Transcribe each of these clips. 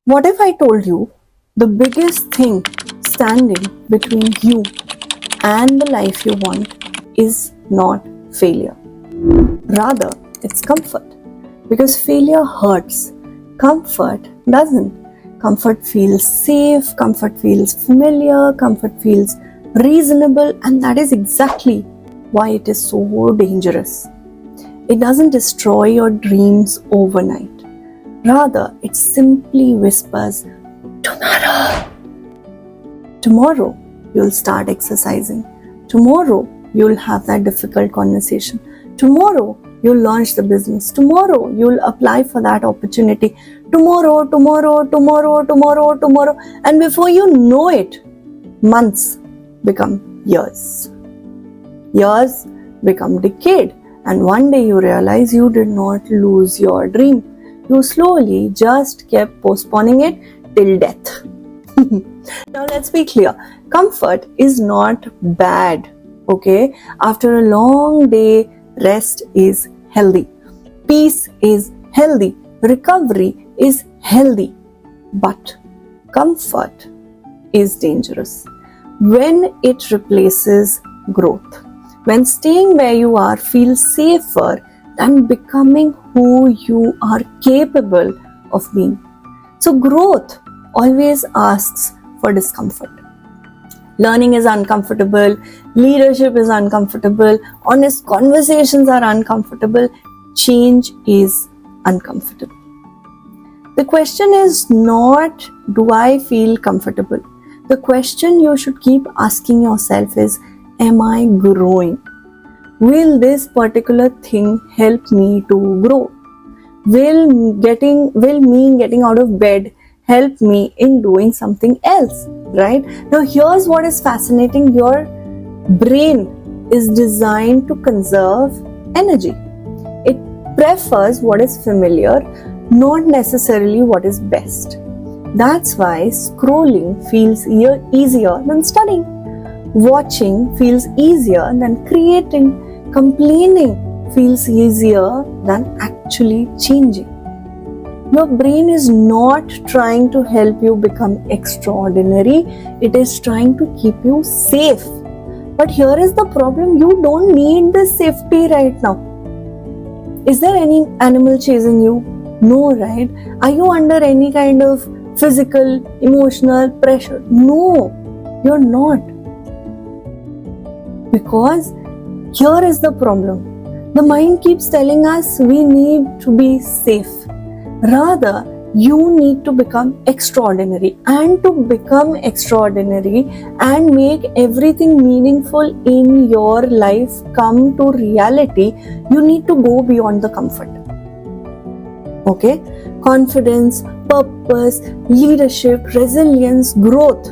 What if I told you the biggest thing standing between you and the life you want is not failure? Rather, it's comfort. Because failure hurts, comfort doesn't. Comfort feels safe, comfort feels familiar, comfort feels reasonable, and that is exactly why it is so dangerous. It doesn't destroy your dreams overnight. Rather, it simply whispers, tomorrow. Tomorrow, you'll start exercising. Tomorrow, you'll have that difficult conversation. Tomorrow, you'll launch the business. Tomorrow, you'll apply for that opportunity. Tomorrow. And before you know it, months become years. Years become decade. And one day you realize you did not lose your dream. You slowly just kept postponing it till death. Now let's be clear. Comfort is not bad. Okay? After a long day, rest is healthy. Peace is healthy. Recovery is healthy. But comfort is dangerous when it replaces growth. When staying where you are feels safer than becoming who you are capable of being. So growth always asks for discomfort. Learning is uncomfortable, leadership is uncomfortable, honest conversations are uncomfortable, change is uncomfortable. The question is not, do I feel comfortable? The question you should keep asking yourself is, am I growing? Will this particular thing help me to grow? Will me getting out of bed help me in doing something else? Right? Now here's what is fascinating. Your brain is designed to conserve energy. It prefers what is familiar, not necessarily what is best. That's why scrolling feels easier than studying. Watching feels easier than creating. Complaining feels easier than actually changing. Your brain is not trying to help you become extraordinary. It is trying to keep you safe. But here is the problem. You don't need the safety right now. Is there any animal chasing you? No, right? Are you under any kind of physical, emotional pressure? No, you're not. Because here is the problem. The mind keeps telling us we need to be safe. Rather, you need to become extraordinary. And to become extraordinary and make everything meaningful in your life come to reality, you need to go beyond the comfort. Okay? Confidence, purpose, leadership, resilience, growth.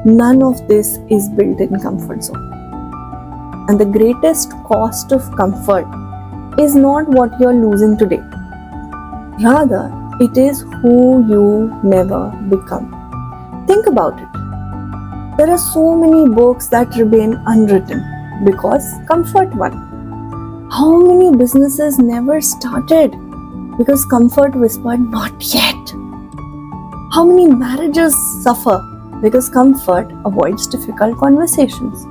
None of this is built in comfort zone. And the greatest cost of comfort is not what you're losing today. Rather, it is who you never become. Think about it. There are so many books that remain unwritten because comfort won. How many businesses never started because comfort whispered, not yet? How many marriages suffer because comfort avoids difficult conversations?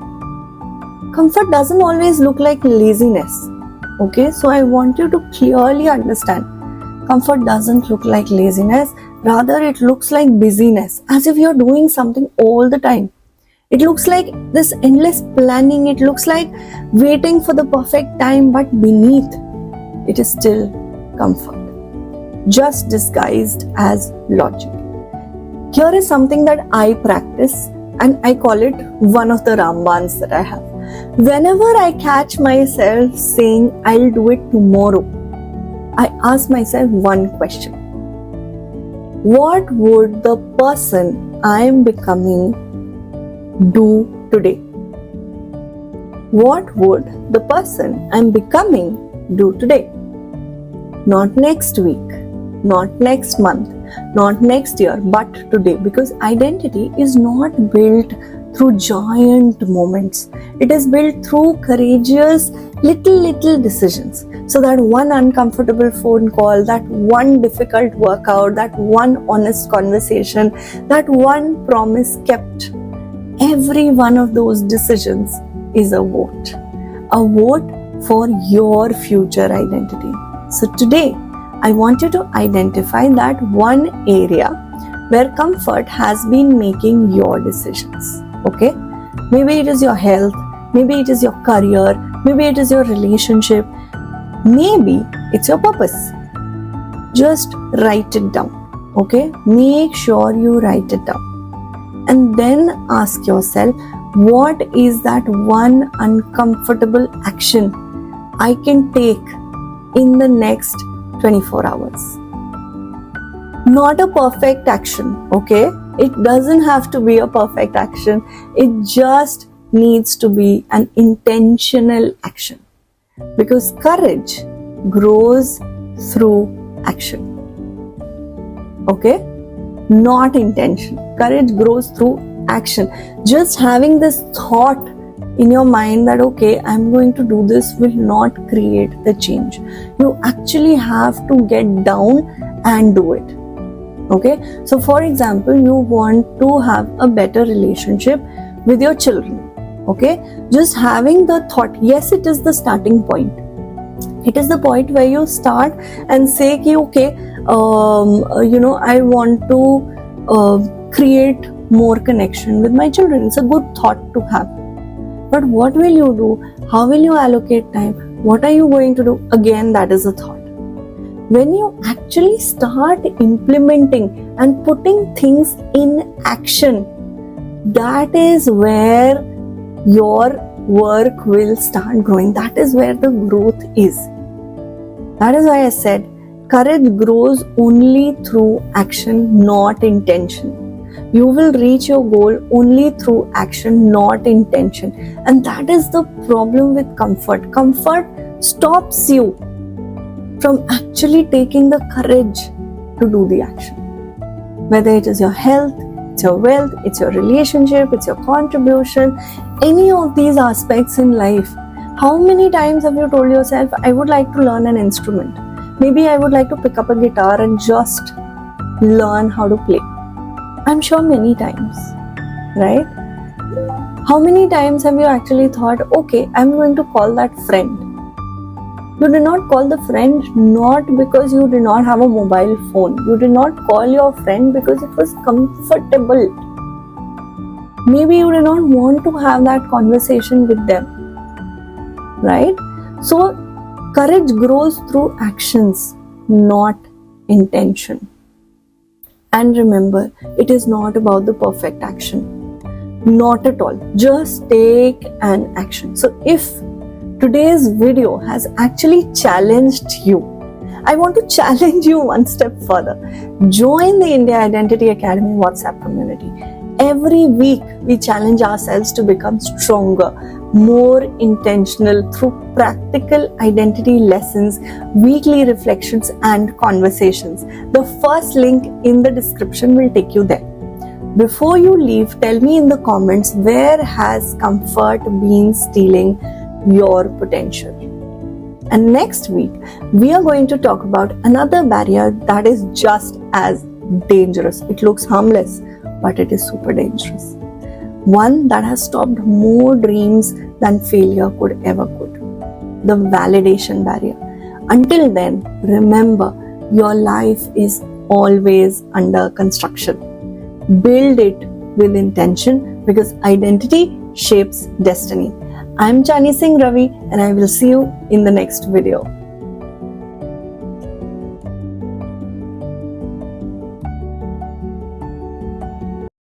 Comfort doesn't always look like laziness. Okay, so I want you to clearly understand. Comfort doesn't look like laziness. Rather, it looks like busyness, as if you're doing something all the time. It looks like this endless planning. It looks like waiting for the perfect time, but beneath, it is still comfort, just disguised as logic. Here is something that I practice, and I call it one of the Rambans that I have. Whenever I catch myself saying I'll do it tomorrow, I ask myself one question. What would the person I am becoming do today? What would the person I'm becoming do today? Not next week, not next month, not next year, but today. Because identity is not built through giant moments. It is built through courageous little decisions. So that one uncomfortable phone call, that one difficult workout, that one honest conversation, that one promise kept, every one of those decisions is a vote. A vote for your future identity. So today, I want you to identify that one area where comfort has been making your decisions. Okay? Maybe it is your health, maybe it is your career, maybe it is your relationship, maybe it's your purpose. Just write it down. Okay? Make sure you write it down. And then ask yourself, what is that one uncomfortable action I can take in the next 24 hours? Not a perfect action, okay? It doesn't have to be a perfect action. It just needs to be an intentional action. Because courage grows through action. Okay? Not intention. Courage grows through action. Just having this thought in your mind that okay, I'm going to do this will not create the change. You actually have to get down and do it. Okay, so for example, you want to have a better relationship with your children. Okay, just having the thought, yes, it is the starting point. It is the point where you start and say ki, okay, I want to create more connection with my children. It's a good thought to have. But what will you do? How will you allocate time? What are you going to do? Again, that is a thought. When you actually start implementing and putting things in action, that is where your work will start growing. That is where the growth is. That is why I said courage grows only through action, not intention. You will reach your goal only through action, not intention. And that is the problem with comfort. Comfort stops you from actually taking the courage to do the action. Whether it is your health, it's your wealth, it's your relationship, it's your contribution, any of these aspects in life. How many times have you told yourself, I would like to learn an instrument? Maybe I would like to pick up a guitar and just learn how to play. I'm sure many times, right? How many times have you actually thought, okay, I'm going to call that friend? You did not call the friend not because you did not have a mobile phone. You did not call your friend because it was comfortable. Maybe you did not want to have that conversation with them, right? So, courage grows through actions, not intention. And remember, it is not about the perfect action. Not at all. Just take an action. So, if today's video has actually challenged you, I want to challenge you one step further. Join the India Identity Academy WhatsApp community. Every week, we challenge ourselves to become stronger, more intentional through practical identity lessons, weekly reflections, and conversations. The first link in the description will take you there. Before you leave, tell me in the comments, where has comfort been stealing your potential? And next week, we are going to talk about another barrier that is just as dangerous. It looks harmless, but it is super dangerous. One that has stopped more dreams than failure could ever could. The validation barrier. Until then, remember, your life is always under construction. Build it with intention because identity shapes destiny. I'm Chani Singh Ravi and I will see you in the next video.